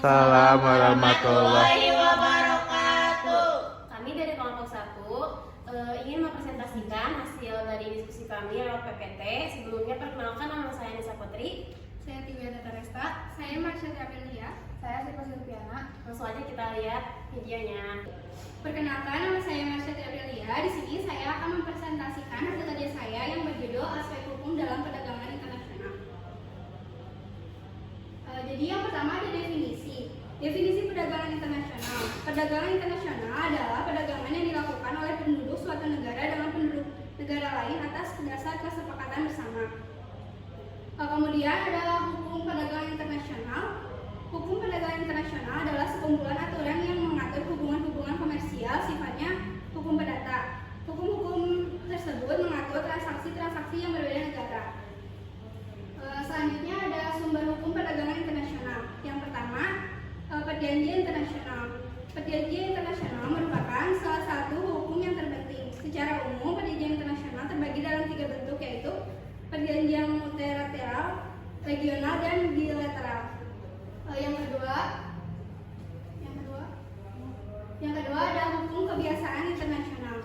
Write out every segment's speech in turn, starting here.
Waalaikumsalam warahmatullahi wabarakatuh. Kami dari kelompok 1 ingin mempresentasikan hasil dari diskusi kami lewat PPT. Sebelumnya perkenalkan, nama saya Nisa Putri. Saya Tiwia Tataresta. Saya Marsha Aprilia. Saya Siva Silviana. Langsung aja kita lihat videonya. Perkenalkan, nama saya Marsha Aprilia. Di sini saya akan mempresentasikan hasil kerja saya yang berjudul Aspek Hukum dalam Perdagangan Internasional. Jadi yang pertama ada definisi. Definisi perdagangan internasional. Perdagangan internasional adalah perdagangan yang dilakukan oleh penduduk suatu negara dengan penduduk negara lain atas dasar kesepakatan bersama. Kemudian ada hukum perdagangan internasional. Hukum perdagangan internasional adalah sekumpulan aturan yang mengatur hubungan-hubungan komersial, sifatnya hukum perdata. Hukum-hukum tersebut mengatur transaksi-transaksi yang berbeda negara. Selanjutnya ada sumber hukum perdagangan internasional. Yang pertama, perjanjian internasional. Perjanjian internasional merupakan salah satu hukum yang terpenting. Secara umum, perjanjian internasional terbagi dalam 3 bentuk, yaitu perjanjian multilateral, regional, dan bilateral. Yang kedua ada hukum kebiasaan internasional.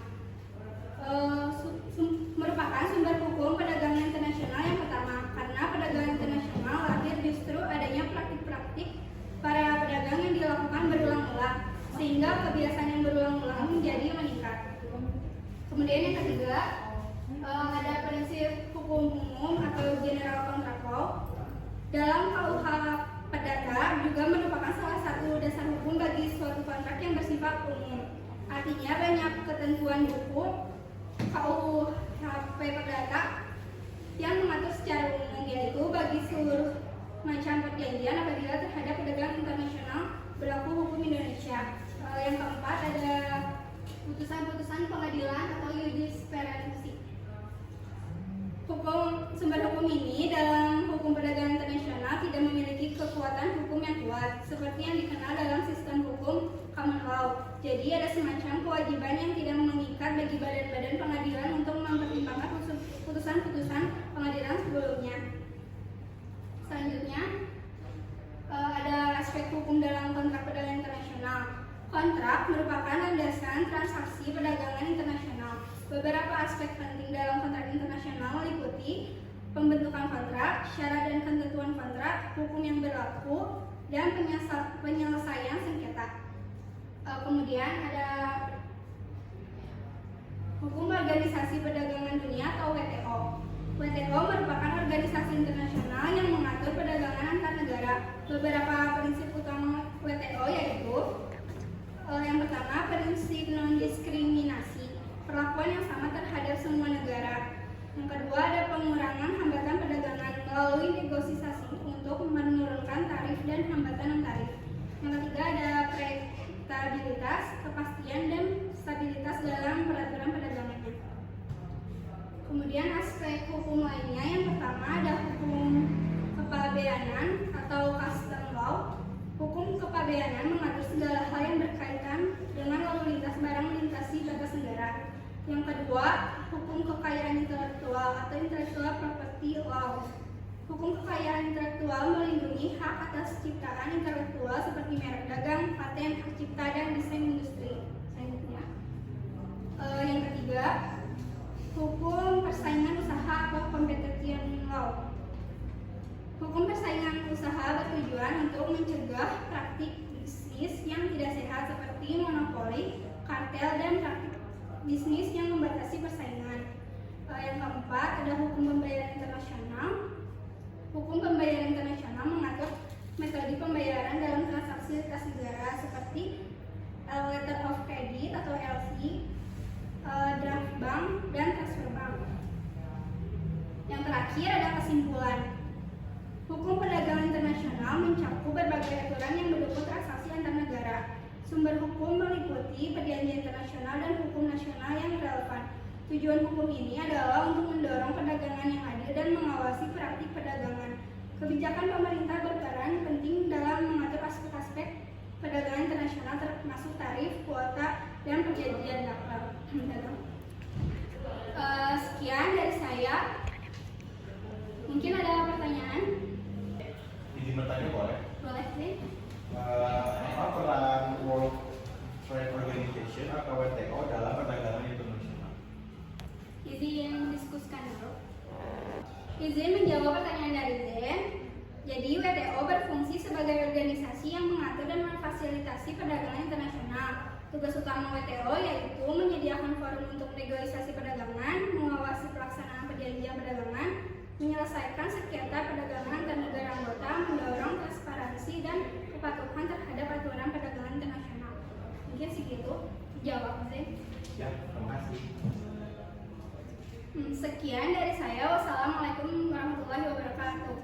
Merupakan sumber hukum perdagangan internasional yang pertama, karena perdagangan internasional lahir justru adanya praktik-praktik para pedagang yang dilakukan berulang-ulang, sehingga kebiasaan yang berulang-ulang menjadi meningkat. Kemudian yang ketiga, ada prinsip hukum umum atau general contract law. Dalam KUH Perdata juga merupakan salah satu dasar hukum bagi suatu kontrak yang bersifat umum. Artinya banyak ketentuan buku KUHP Perdata yang mengatur secara umum, yaitu bagi seluruh macam perjanjian apabila terhadap perdagangan internasional berlaku hukum Indonesia. Yang keempat ada putusan-putusan pengadilan atau jurisprudensi. Sumber hukum ini dalam hukum perdagangan internasional tidak memiliki kekuatan hukum yang kuat seperti yang dikenal dalam sistem hukum common law. Jadi ada semacam kewajiban yang tidak mengikat bagi badan-badan pengadilan untuk mempertimbangkan putusan-putusan pengadilan sebelumnya. Selanjutnya ada aspek hukum dalam kontrak perdagangan internasional. Kontrak merupakan landasan transaksi perdagangan internasional. Beberapa aspek penting dalam kontrak internasional meliputi pembentukan kontrak, syarat dan ketentuan kontrak, hukum yang berlaku, dan penyelesaian sengketa. Kemudian ada hukum organisasi perdagangan dunia atau WTO. WTO merupakan organisasi internasional yang mengatur perdagangan antar negara. Beberapa prinsip utama WTO yaitu yang pertama, prinsip non-diskriminasi, perlakuan yang sama terhadap semua negara. Yang kedua, ada pengurangan hambatan perdagangan melalui negosiasi untuk menurunkan tarif dan hambatan non-tarif. Yang ketiga, ada predictabilitas, kepastian dan stabilitas dalam peraturan perdagangannya. Kemudian aspek hukum lainnya, yang pertama ada hukum kepabeanan atau custom law. Hukum kepabeanan mengatur segala hal yang berkaitan dengan lalu lintas barang melintasi batas negara. Yang kedua, hukum kekayaan intelektual atau intellectual property law. Hukum kekayaan intelektual melindungi hak atas ciptaan intelektual seperti merek dagang, paten, hak cipta, dan desain industri. Selanjutnya, yang ketiga, hukum persaingan usaha atau competition law. Hukum persaingan usaha bertujuan untuk mencegah praktik bisnis yang tidak sehat seperti monopoli, kartel, dan praktik bisnis yang membatasi persaingan. Yang keempat ada hukum pembayaran internasional. Hukum pembayaran internasional mengatur metode pembayaran dalam transaksi lintas negara seperti letter of credit atau LC, draft bank, dan transfer bank. Yang terakhir ada kesimpulan. Hukum perdagangan internasional mencakup berbagai aturan yang mendukung transaksi antar negara. Sumber hukum meliputi perjanjian internasional dan hukum nasional yang relevan. Tujuan hukum ini adalah untuk mendorong perdagangan yang adil dan mengawasi praktik perdagangan. Kebijakan pemerintah berperan penting dalam mengatur aspek-aspek perdagangan internasional termasuk tarif, kuota, dan perjanjian dagang. Sekian dari saya. Mungkin ada pertanyaan? Izin bertanya boleh? Boleh sih. Izin menjawab pertanyaan dari Zen. Jadi WTO berfungsi sebagai organisasi yang mengatur dan memfasilitasi perdagangan internasional. Tugas utama WTO yaitu menyediakan forum untuk negosiasi perdagangan, mengawasi pelaksanaan perjanjian perdagangan, menyelesaikan sengketa perdagangan antar negara anggota, mendorong transparansi dan kepatuhan terhadap aturan perdagangan internasional. Mungkin segitu. Jawab, Zen. Ya, terima kasih. Sekian dari saya. Wassalamualaikum warahmatullahi wabarakatuh.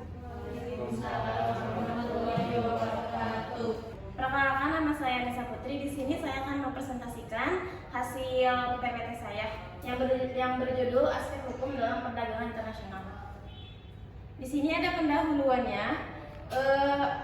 Perkenalkan, nama saya Nisa Putri. Di sini saya akan mempresentasikan hasil PPT saya yang berjudul Aspek Hukum dalam Perdagangan Internasional. Di sini ada pendahuluannya.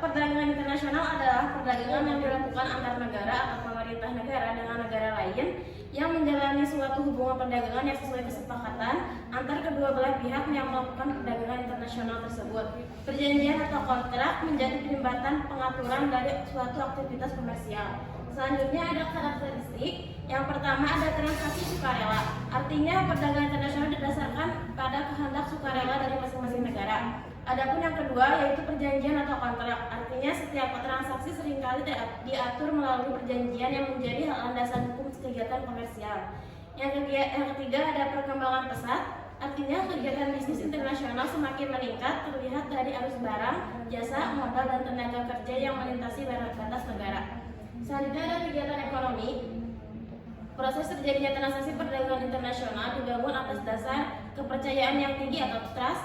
Perdagangan internasional adalah perdagangan yang dilakukan antar negara atau pemerintah negara dengan negara lain yang menjalani suatu hubungan perdagangan yang sesuai kesepakatan antar kedua belah pihak yang melakukan perdagangan internasional tersebut. Perjanjian atau kontrak menjadi penyumbatan pengaturan dari suatu aktivitas komersial. Selanjutnya ada karakteristik. Yang pertama ada transaksi sukarela. Artinya perdagangan internasional didasarkan pada kehendak sukarela dari masing-masing negara. Adapun yang kedua yaitu perjanjian atau kontrak. Artinya setiap transaksi seringkali diatur melalui perjanjian yang menjadi hal landasan hukum kegiatan komersial. Yang ketiga ada perkembangan pesat. Artinya kegiatan bisnis internasional semakin meningkat terlihat dari arus barang, jasa, modal, dan tenaga kerja yang melintasi batas negara. Selanjutnya ada kegiatan ekonomi. Proses terjadinya transaksi perdagangan internasional dibangun atas dasar kepercayaan yang tinggi atau trust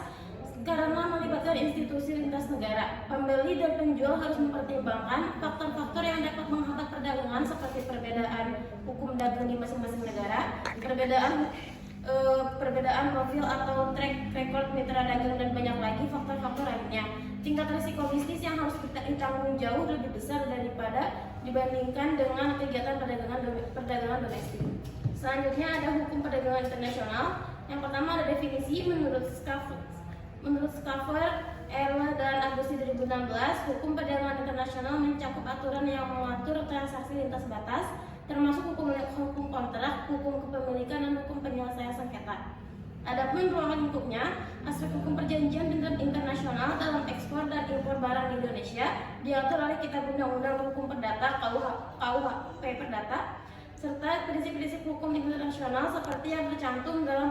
karena melibatkan institusi lintas negara. Pembeli dan penjual harus mempertimbangkan faktor-faktor yang dapat menghambat perdagangan seperti perbedaan hukum dagang di masing-masing negara, perbedaan profil atau track record mitra dagang, dan banyak lagi faktor-faktor lainnya. Tingkat risiko bisnis yang harus kita tanggung jauh lebih besar dibandingkan dengan kegiatan perdagangan domestik. Selanjutnya ada hukum perdagangan internasional. Yang pertama ada definisi menurut Schaeffer, Erle, dan Agusti 2016, hukum perdagangan internasional mencakup aturan yang mengatur transaksi lintas batas, termasuk hukum kontrak, hukum kepemilikan, dan hukum penyelesaian sengketa. Adapun ruangan lingkupnya, aspek hukum perjanjian internasional dalam ekspor dan impor barang di Indonesia diatur oleh Kitab Undang-Undang Hukum Perdata (KUHP Perdata), serta prinsip-prinsip hukum internasional seperti yang tercantum dalam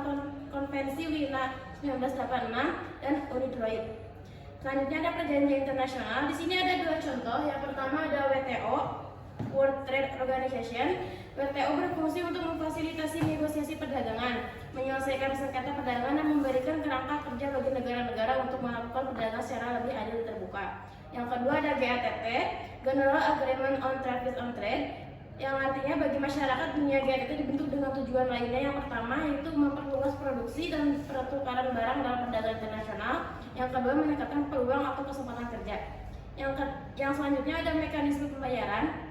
Konvensi Wina 1986 dan UNIDROIT. Selanjutnya ada perjanjian internasional. Di sini ada dua contoh. Yang pertama ada WTO, World Trade Organization. WTO berfungsi untuk memfasilitasi negosiasi perdagangan, menyelesaikan sengketa perdagangan, dan memberikan kerangka kerja bagi negara-negara untuk melakukan perdagangan secara lebih adil dan terbuka. Yang kedua ada GATT, General Agreement on Tariffs on Trade, yang artinya bagi masyarakat dunia GATT dibentuk dengan tujuan lainnya. Yang pertama yaitu memperluas produksi dan pertukaran barang dalam perdagangan internasional. Yang kedua meningkatkan peluang atau kesempatan kerja. Yang selanjutnya ada mekanisme pembayaran.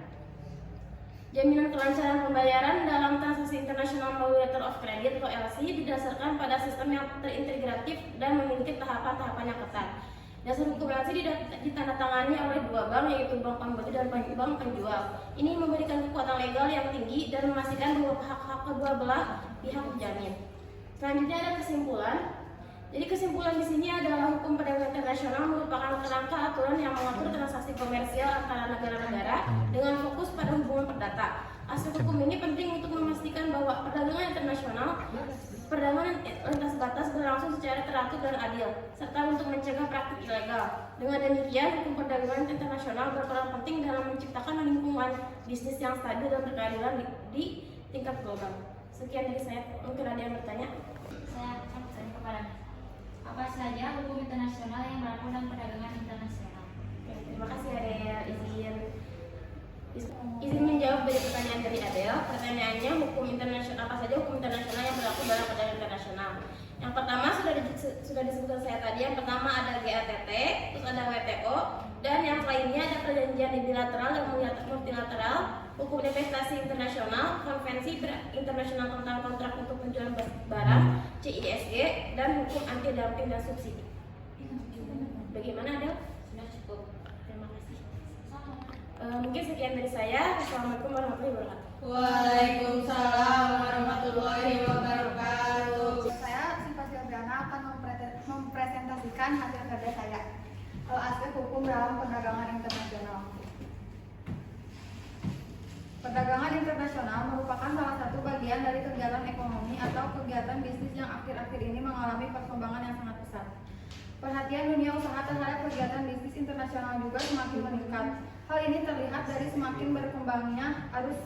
Jaminan kelancaran pembayaran dalam transaksi internasional melalui letter of credit atau LC didasarkan pada sistem yang terintegratif dan memiliki tahapan-tahapan yang ketat. Dasar hukum LC ditandatangani oleh dua bank, yaitu bank pembeli dan bank penjual. Ini memberikan kekuatan legal yang tinggi dan memastikan bahwa hak-hak kedua belah pihak terjamin. Selanjutnya ada kesimpulan. Jadi kesimpulan di sini adalah hukum perdagangan internasional merupakan kerangka aturan yang mengatur transaksi komersial antara negara-negara dengan fokus pada hubungan perdata. Aspek hukum ini penting untuk memastikan bahwa perdagangan lintas batas berlangsung secara teratur dan adil, serta untuk mencegah praktik ilegal. Dengan demikian, hukum perdagangan internasional berperan penting dalam menciptakan lingkungan bisnis yang stabil dan berkeadilan di tingkat global. Sekian dari saya. Mungkin ada yang bertanya? Saya akan bertanya kepada apa saja hukum internasional yang berlaku dalam perdagangan internasional. Oke, terima kasih Adel. Izin menjawab dari pertanyaan dari Adel. Pertanyaannya, hukum internasional apa saja hukum internasional yang berlaku dalam perdagangan internasional? Yang pertama sudah disebutkan saya tadi. Yang pertama ada GATT, terus ada WTO, dan yang lainnya ada perjanjian bilateral dan multilateral, hukum investasi internasional, konvensi internasional tentang kontrak untuk penjualan barang (CISG), dan hukum anti dumping dan subsidi. Bagaimana Adel? Sudah cukup. Terima kasih. Mungkin sekian dari saya. Assalamualaikum warahmatullahi wabarakatuh. Waalaikumsalam warahmatullahi wabarakatuh. Saya Sinta Silviana akan mempresentasikan hasil kerja saya. Aspek hukum dalam perdagangan internasional. Perdagangan internasional merupakan salah satu bagian dari kegiatan ekonomi atau kegiatan bisnis yang akhir-akhir ini mengalami perkembangan yang sangat pesat. Perhatian dunia usaha terhadap kegiatan bisnis internasional juga semakin meningkat. Hal ini terlihat dari semakin berkembangnya arus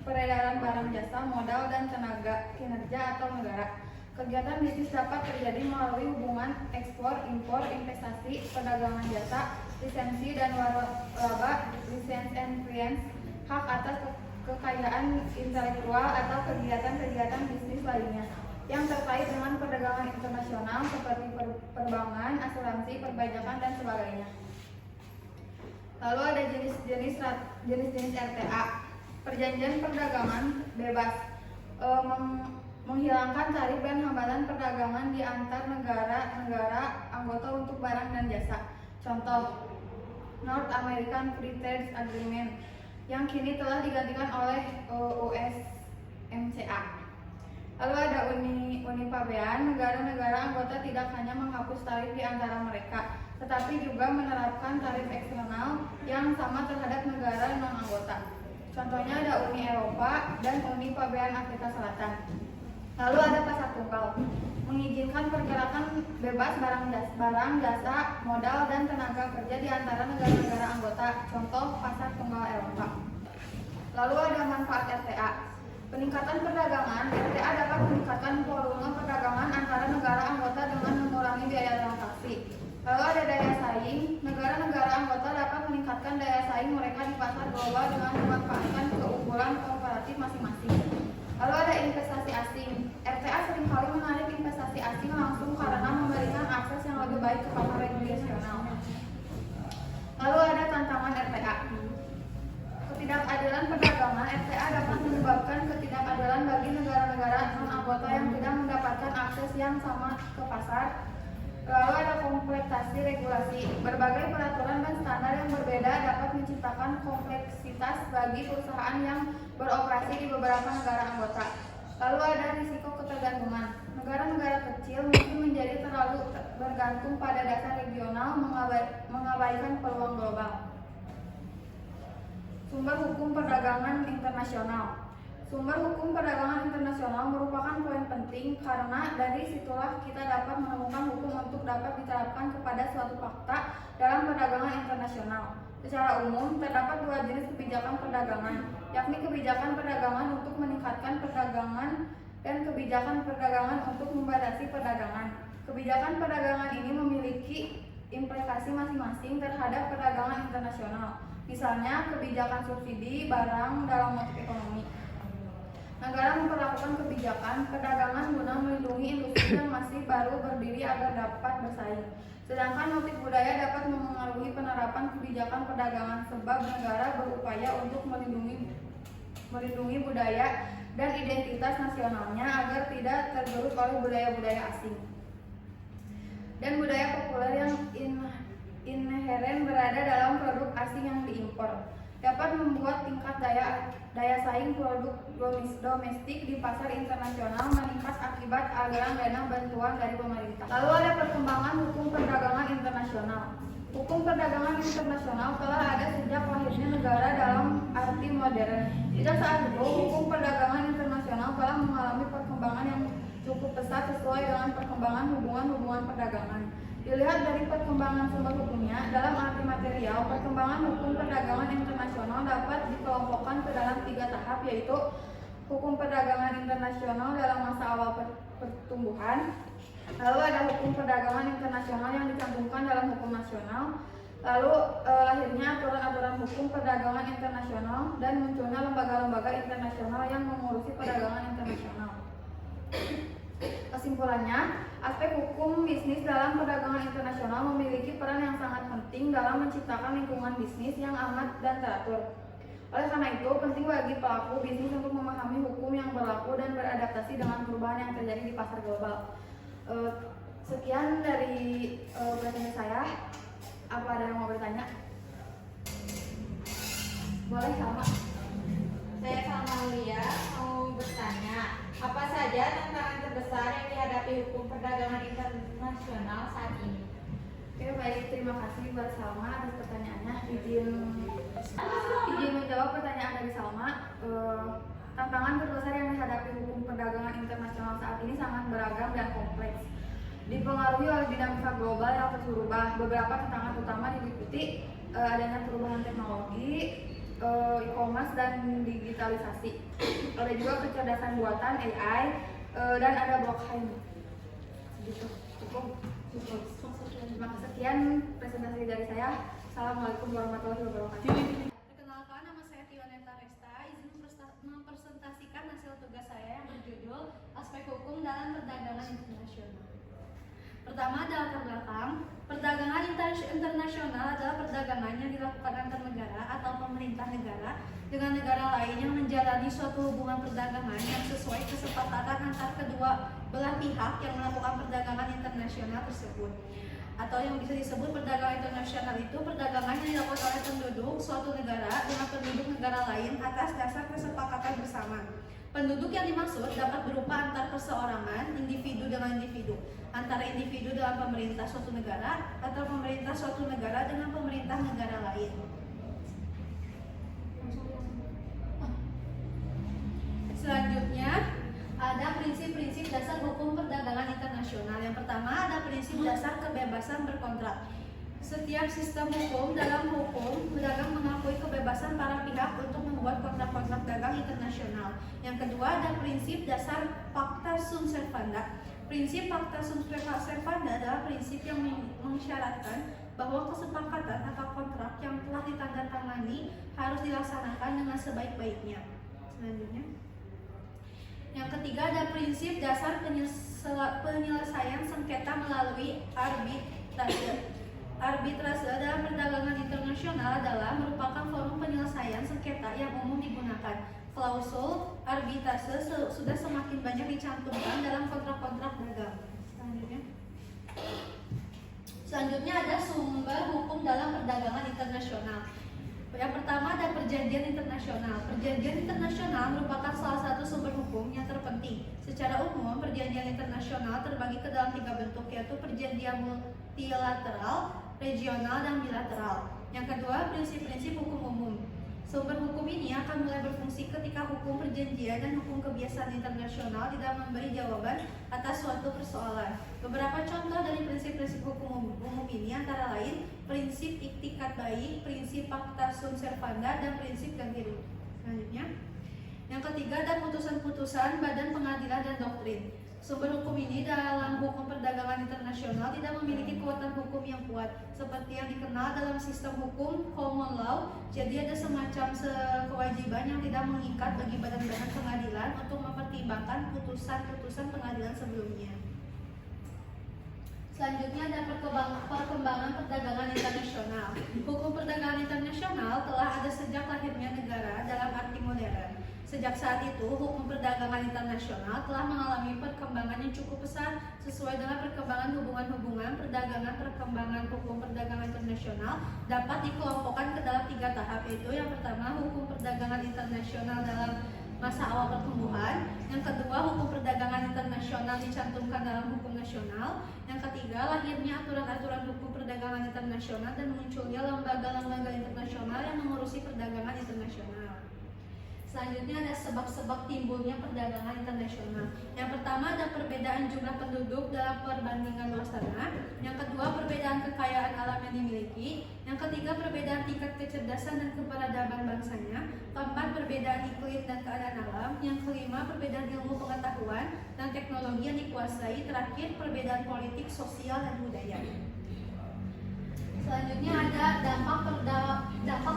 peredaran barang jasa, modal, dan tenaga kinerja atau negara. Kegiatan bisnis dapat terjadi melalui hubungan ekspor, impor, investasi, perdagangan jasa, lisensi dan waralaba, lisensi and clients, hak atas kekayaan intelektual atau kegiatan-kegiatan bisnis lainnya yang terkait dengan perdagangan internasional seperti perbankan, asuransi, perpajakan, dan sebagainya. Lalu ada jenis-jenis RTA. Perjanjian perdagangan bebas menghilangkan tarif dan hambatan perdagangan di antar negara anggota untuk barang dan jasa. Contoh, North American Free Trade Agreement yang kini telah digantikan oleh USMCA. Lalu ada Uni Pabean, negara-negara anggota tidak hanya menghapus tarif di antara mereka, tetapi juga menerapkan tarif eksternal yang sama terhadap negara non-anggota. Contohnya ada Uni Eropa dan Uni Pabean Afrika Selatan. Lalu ada pasar tunggal, mengizinkan pergerakan bebas barang, jasa, modal, dan tenaga kerja di antara negara-negara anggota. Contoh pasar tunggal Eropa. Lalu ada manfaat RTA. Peningkatan perdagangan, RTA dapat meningkatkan volume perdagangan antara negara anggota dengan mengurangi biaya transaksi. Lalu ada daya saing, negara-negara anggota dapat meningkatkan daya saing mereka di pasar global dengan memanfaatkan keunggulan komparatif masing-masing. Lalu ada investasi asing. RTA seringkali menarik investasi asing langsung karena memberikan akses yang lebih baik ke pasar regional. Lalu ada tantangan RTA. Ketidakadilan perdagangan RTA dapat menyebabkan ketidakadilan bagi negara-negara non-anggota yang tidak mendapatkan akses yang sama ke pasar. Lalu ada kompleksasi regulasi. Berbagai peraturan dan standar yang berbeda dapat menciptakan kompleksitas bagi perusahaan yang beroperasi di beberapa negara anggota. Lalu ada risiko ketergantungan. Negara-negara kecil mungkin menjadi terlalu bergantung pada dasar regional, mengabaikan peluang global. Sumber hukum perdagangan internasional. Sumber hukum perdagangan internasional merupakan poin penting karena dari situlah kita dapat menemukan hukum untuk dapat diterapkan kepada suatu fakta dalam perdagangan internasional. Secara umum, terdapat dua jenis kebijakan perdagangan, yakni kebijakan perdagangan untuk meningkatkan perdagangan dan kebijakan perdagangan untuk membatasi perdagangan. Kebijakan perdagangan ini memiliki implikasi masing-masing terhadap perdagangan internasional. Misalnya, kebijakan subsidi barang dalam motif ekonomi. Negara memperlakukan kebijakan perdagangan guna melindungi industri yang masih baru berdiri agar dapat bersaing. Sedangkan motif budaya dapat memengaruhi penerapan kebijakan perdagangan sebab negara berupaya untuk melindungi budaya dan identitas nasionalnya agar tidak tergerus oleh budaya-budaya asing. Dan budaya populer yang inheren berada dalam produk asing yang diimpor dapat membuat tingkat daya saing produk domestik di pasar internasional meningkat akibat aliran dana bantuan dari pemerintah. Lalu ada perkembangan hukum perdagangan internasional. Hukum perdagangan internasional telah ada sejak lahirnya negara dalam arti modern. Sejak saat itu, hukum perdagangan internasional telah mengalami perkembangan yang cukup pesat sesuai dengan perkembangan hubungan perdagangan. Dilihat dari perkembangan sumber hukumnya, dalam arti material, perkembangan hukum perdagangan internasional dapat dikelompokkan ke dalam 3 tahap, yaitu hukum perdagangan internasional dalam masa awal pertumbuhan, lalu ada hukum perdagangan internasional yang dicantumkan dalam hukum nasional, lalu lahirnya aturan-aturan hukum perdagangan internasional, dan munculnya lembaga-lembaga internasional yang mengurusi perdagangan internasional. Kesimpulannya, aspek hukum bisnis dalam perdagangan internasional memiliki peran yang sangat penting dalam menciptakan lingkungan bisnis yang aman dan teratur. Oleh karena itu, penting bagi pelaku bisnis untuk memahami hukum yang berlaku dan beradaptasi dengan perubahan yang terjadi di pasar global. Sekian dari presentasi saya. Apa ada yang mau bertanya? Boleh, sama. Saya Salma Lia mau bertanya, apa saja tantangan terbesar yang dihadapi hukum perdagangan internasional internasional saat ini? Oke, baik, terima kasih buat Salma atas pertanyaannya. Izin menjawab pertanyaan dari Salma. Tantangan terbesar yang dihadapi hukum perdagangan internasional saat ini sangat beragam dan kompleks. Dipengaruhi oleh dinamika global yang terus berubah. Beberapa tantangan utama diliputi adanya perubahan teknologi, e-commerce dan digitalisasi. Ada juga kecerdasan buatan AI dan ada blockchain. Gitu. Cukup. Terima kasih. Sekian presentasi dari saya. Assalamualaikum warahmatullahi wabarakatuh. Perkenalkan, nama saya Tioneta Resta. Izin mempresentasikan hasil tugas saya yang berjudul Aspek Hukum dalam Perdagangan Internasional. Pertama, adalah latar belakang. Perdagangan internasional adalah perdagangan yang dilakukan antar negara atau pemerintah negara dengan negara lain yang menjalani suatu hubungan perdagangan yang sesuai kesepakatan antar kedua belah pihak yang melakukan perdagangan internasional tersebut. Atau yang bisa disebut perdagangan internasional itu perdagangan yang dilakukan oleh penduduk suatu negara dengan penduduk negara lain atas dasar kesepakatan bersama. Penduduk yang dimaksud dapat berupa antar perseorangan, individu dengan individu, antara individu dengan pemerintah suatu negara, atau pemerintah suatu negara dengan pemerintah negara lain. Selanjutnya, ada prinsip-prinsip dasar hukum perdagangan internasional. Yang pertama, ada prinsip dasar kebebasan berkontrak. Setiap sistem hukum dalam hukum berdagang mengakui kebebasan para pihak untuk membuat kontrak-kontrak dagang internasional. Yang kedua, ada prinsip dasar Pacta Sunt Servanda. Prinsip Pacta Sunt Servanda adalah prinsip yang mensyaratkan bahwa kesepakatan atau kontrak yang telah ditandatangani harus dilaksanakan dengan sebaik-baiknya. Selanjutnya, yang ketiga, ada prinsip dasar penyelesaian sengketa melalui arbitrase. Arbitrase dalam perdagangan internasional adalah merupakan forum penyelesaian sengketa yang umum digunakan. Klausul arbitrase sudah semakin banyak dicantumkan dalam kontrak-kontrak dagang. Selanjutnya ada sumber hukum dalam perdagangan internasional. Yang pertama ada perjanjian internasional. Perjanjian internasional merupakan salah satu sumber hukum yang terpenting. Secara umum, perjanjian internasional terbagi ke dalam 3 bentuk, yaitu perjanjian multilateral, regional, dan bilateral. Yang kedua, prinsip-prinsip hukum umum. Sumber hukum ini akan mulai berfungsi ketika hukum perjanjian dan hukum kebiasaan internasional tidak memberi jawaban atas suatu persoalan. Beberapa contoh dari prinsip-prinsip hukum umum ini antara lain prinsip iktikat baik, prinsip Pacta Sunt Servanda, dan prinsip ganti rugi. Selanjutnya, yang ketiga ada putusan-putusan badan pengadilan dan doktrin. Sumber hukum ini dalam hukum perdagangan internasional tidak memiliki kekuatan hukum yang kuat, seperti yang dikenal dalam sistem hukum common law. Jadi ada semacam kewajiban yang tidak mengikat bagi badan-badan pengadilan untuk mempertimbangkan putusan-putusan pengadilan sebelumnya. Selanjutnya ada perkembangan perdagangan internasional. Hukum perdagangan internasional telah ada sejak lahirnya negara dalam arti modern. Sejak saat itu, hukum perdagangan internasional telah mengalami perkembangan yang cukup pesat sesuai dengan perkembangan hubungan-hubungan perdagangan. Perkembangan hukum perdagangan internasional dapat dikelompokkan ke dalam 3 tahap, yaitu yang pertama, hukum perdagangan internasional dalam masa awal pertumbuhan. Yang kedua, hukum perdagangan internasional dicantumkan dalam hukum nasional. Yang ketiga, lahirnya aturan-aturan hukum perdagangan internasional dan munculnya lembaga-lembaga internasional yang mengurusi perdagangan internasional. Selanjutnya ada sebab-sebab timbulnya perdagangan internasional. Yang pertama ada perbedaan jumlah penduduk dalam perbandingan luas tanah. Yang kedua, perbedaan kekayaan alam yang dimiliki. Yang ketiga, perbedaan tingkat kecerdasan dan keperadaban bangsanya. Keempat, perbedaan iklim dan keadaan alam. Yang kelima, perbedaan ilmu pengetahuan dan teknologi yang dikuasai. Terakhir, perbedaan politik, sosial, dan budaya. Selanjutnya ada dampak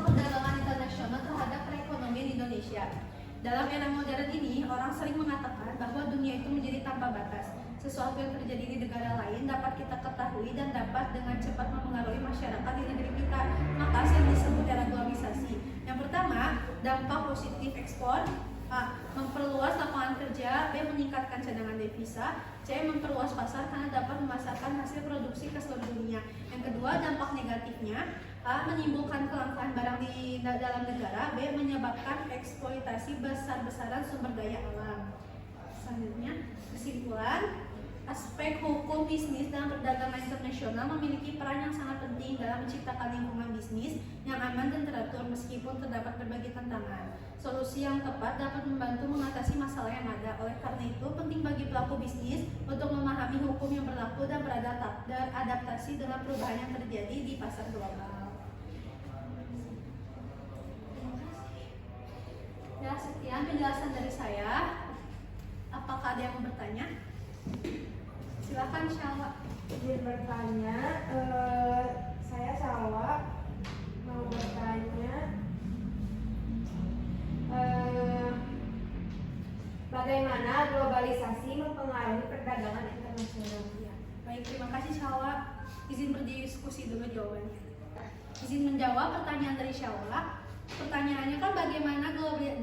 perdagangan internasional terhadap perekonomian Indonesia. Dalam era modern ini, orang sering mengatakan bahwa dunia itu menjadi tanpa batas. Sesuatu yang terjadi di negara lain dapat kita ketahui dan dapat dengan cepat mempengaruhi masyarakat di negeri kita. Maka yang disebut era globalisasi. Yang pertama, dampak positif ekspor. A. Memperluas lapangan kerja. B. Meningkatkan cadangan devisa. C. Memperluas pasar karena dapat memasarkan hasil produksi ke seluruh dunia. Yang kedua, dampak negatifnya. A. Menimbulkan kelangkaan barang di dalam negara. B. Menyebabkan eksploitasi besar-besaran sumber daya alam. Selanjutnya, kesimpulan. Aspek hukum bisnis dalam perdagangan internasional memiliki peran yang sangat penting dalam menciptakan lingkungan bisnis yang aman dan teratur meskipun terdapat berbagai tantangan. Solusi yang tepat dapat membantu mengatasi masalah yang ada. Oleh karena itu, penting bagi pelaku bisnis untuk memahami hukum yang berlaku dan beradaptasi dengan perubahan yang terjadi di pasar global. Ya, sekian penjelasan dari saya. Apakah ada yang mau bertanya? Silakan Shalwa. Izin bertanya, saya Shalwa mau bertanya, bagaimana globalisasi mempengaruhi perdagangan internasional? Ya, baik, terima kasih Shalwa. Izin berdiskusi dulu jawabannya. Izin menjawab pertanyaan dari Shalwa. Pertanyaannya kan bagaimana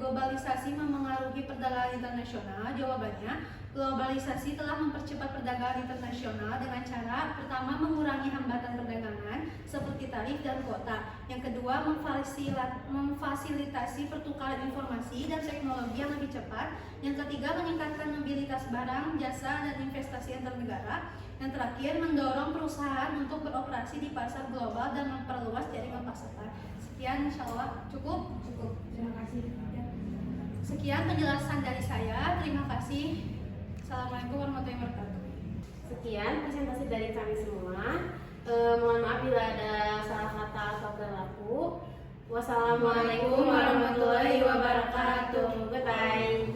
globalisasi mempengaruhi perdagangan internasional? Jawabannya, globalisasi telah mempercepat perdagangan internasional dengan cara pertama mengurangi hambatan perdagangan seperti tarif dan kuota. Yang kedua, memfasilitasi pertukaran informasi dan teknologi yang lebih cepat. Yang ketiga, meningkatkan mobilitas barang, jasa, dan investasi antar negara. Yang terakhir, mendorong perusahaan untuk beroperasi di pasar global dan memperluas jaringan pasaran. Sekian, insyaallah cukup. Terima kasih. Ya. Sekian penjelasan dari saya. Terima kasih. Assalamualaikum warahmatullahi wabarakatuh. Sekian presentasi dari kami semua. Mohon maaf bila ada salah kata atau berlaku. Wassalamualaikum warahmatullahi wabarakatuh. Goodbye.